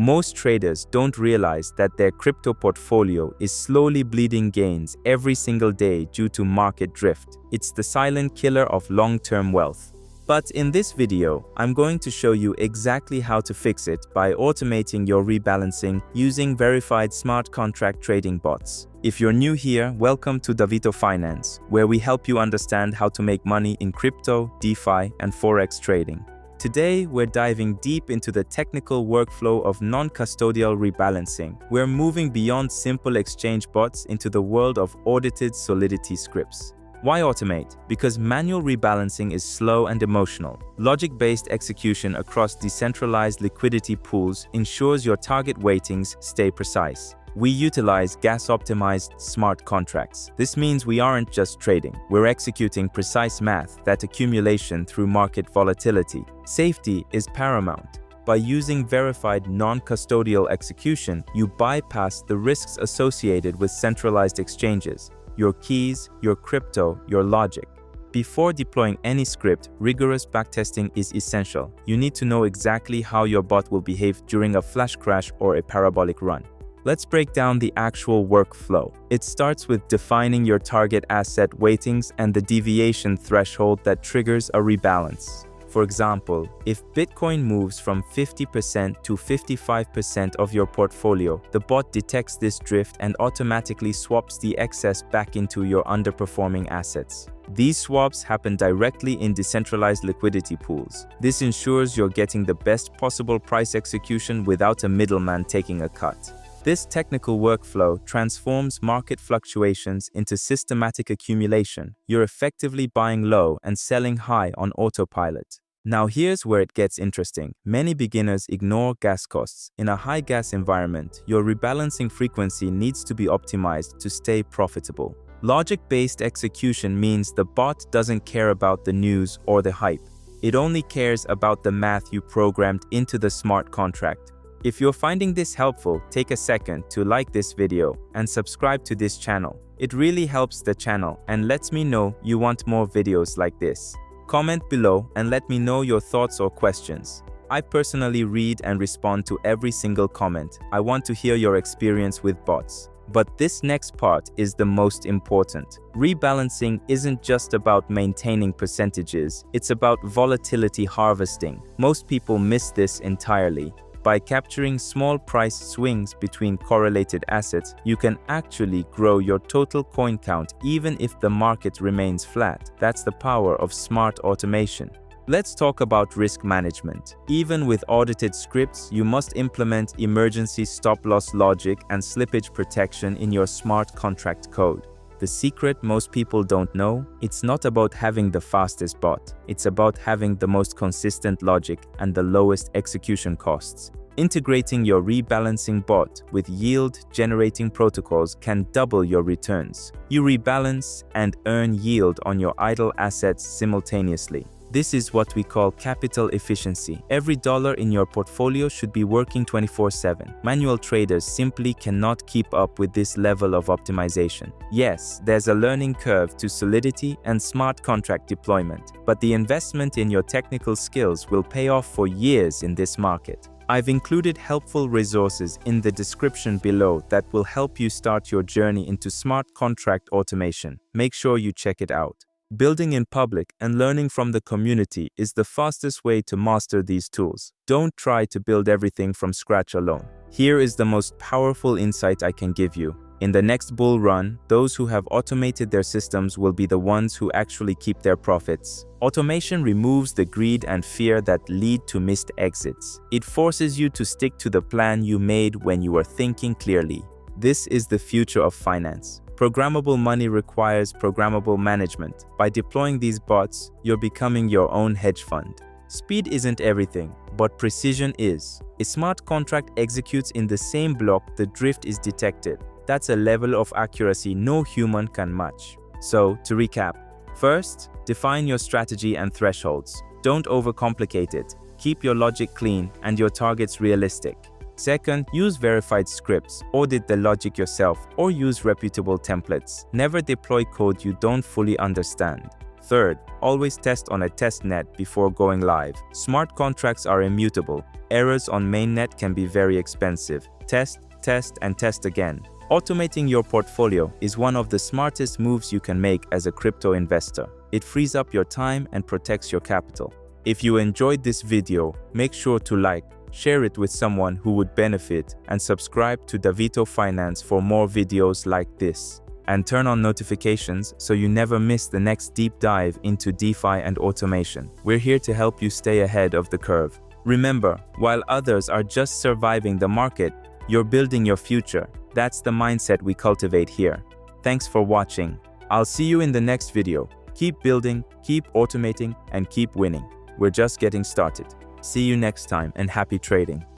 Most traders don't realize that their crypto portfolio is slowly bleeding gains every single day due to market drift. It's the silent killer of long-term wealth. But in this video, I'm going to show you exactly how to fix it by automating your rebalancing using verified smart contract trading bots. If you're new here, welcome to DavitoFinance, where we help you understand how to make money in crypto, DeFi, and Forex trading. Today, we're diving deep into the technical workflow of non-custodial rebalancing. We're moving beyond simple exchange bots into the world of audited Solidity scripts. Why automate? Because manual rebalancing is slow and emotional. Logic-based execution across decentralized liquidity pools ensures your target weightings stay precise. We utilize gas-optimized smart contracts. This means we aren't just trading. We're executing precise math that accumulation through market volatility. Safety is paramount. By using verified non-custodial execution, you bypass the risks associated with centralized exchanges. Your keys, your crypto, your logic. Before deploying any script, rigorous backtesting is essential. You need to know exactly how your bot will behave during a flash crash or a parabolic run. Let's break down the actual workflow. It starts with defining your target asset weightings and the deviation threshold that triggers a rebalance. For example, if Bitcoin moves from 50% to 55% of your portfolio, the bot detects this drift and automatically swaps the excess back into your underperforming assets. These swaps happen directly in decentralized liquidity pools. This ensures you're getting the best possible price execution without a middleman taking a cut. This technical workflow transforms market fluctuations into systematic accumulation. You're effectively buying low and selling high on autopilot. Now here's where it gets interesting. Many beginners ignore gas costs. In a high gas environment, your rebalancing frequency needs to be optimized to stay profitable. Logic-based execution means the bot doesn't care about the news or the hype. It only cares about the math you programmed into the smart contract. If you're finding this helpful, take a second to like this video and subscribe to this channel. It really helps the channel and lets me know you want more videos like this. Comment below and let me know your thoughts or questions. I personally read and respond to every single comment. I want to hear your experience with bots. But this next part is the most important. Rebalancing isn't just about maintaining percentages, it's about volatility harvesting. Most people miss this entirely. By capturing small price swings between correlated assets, you can actually grow your total coin count even if the market remains flat. That's the power of smart automation. Let's talk about risk management. Even with audited scripts, you must implement emergency stop-loss logic and slippage protection in your smart contract code. The secret most people don't know, it's not about having the fastest bot. It's about having the most consistent logic and the lowest execution costs. Integrating your rebalancing bot with yield-generating protocols can double your returns. You rebalance and earn yield on your idle assets simultaneously. This is what we call capital efficiency. Every dollar in your portfolio should be working 24/7. Manual traders simply cannot keep up with this level of optimization. Yes, there's a learning curve to Solidity and smart contract deployment, but the investment in your technical skills will pay off for years in this market. I've included helpful resources in the description below that will help you start your journey into smart contract automation. Make sure you check it out. Building in public and learning from the community is the fastest way to master these tools. Don't try to build everything from scratch alone. Here is the most powerful insight I can give you. In the next bull run, those who have automated their systems will be the ones who actually keep their profits. Automation removes the greed and fear that lead to missed exits. It forces you to stick to the plan you made when you were thinking clearly. This is the future of finance. Programmable money requires programmable management. By deploying these bots, you're becoming your own hedge fund. Speed isn't everything, but precision is. A smart contract executes in the same block the drift is detected. That's a level of accuracy no human can match. So, to recap, first, define your strategy and thresholds. Don't overcomplicate it. Keep your logic clean and your targets realistic. Second, use verified scripts, audit the logic yourself, or use reputable templates. Never deploy code you don't fully understand. Third, always test on a test net before going live. Smart contracts are immutable. Errors on mainnet can be very expensive. Test, test, and test again. Automating your portfolio is one of the smartest moves you can make as a crypto investor. It frees up your time and protects your capital. If you enjoyed this video, make sure to like, share it with someone who would benefit, and subscribe to DavitoFinance for more videos like this. And turn on notifications so you never miss the next deep dive into DeFi and automation. We're here to help you stay ahead of the curve. Remember, while others are just surviving the market, you're building your future. That's the mindset we cultivate here. Thanks for watching. I'll see you in the next video. Keep building, keep automating, and keep winning. We're just getting started. See you next time and happy trading.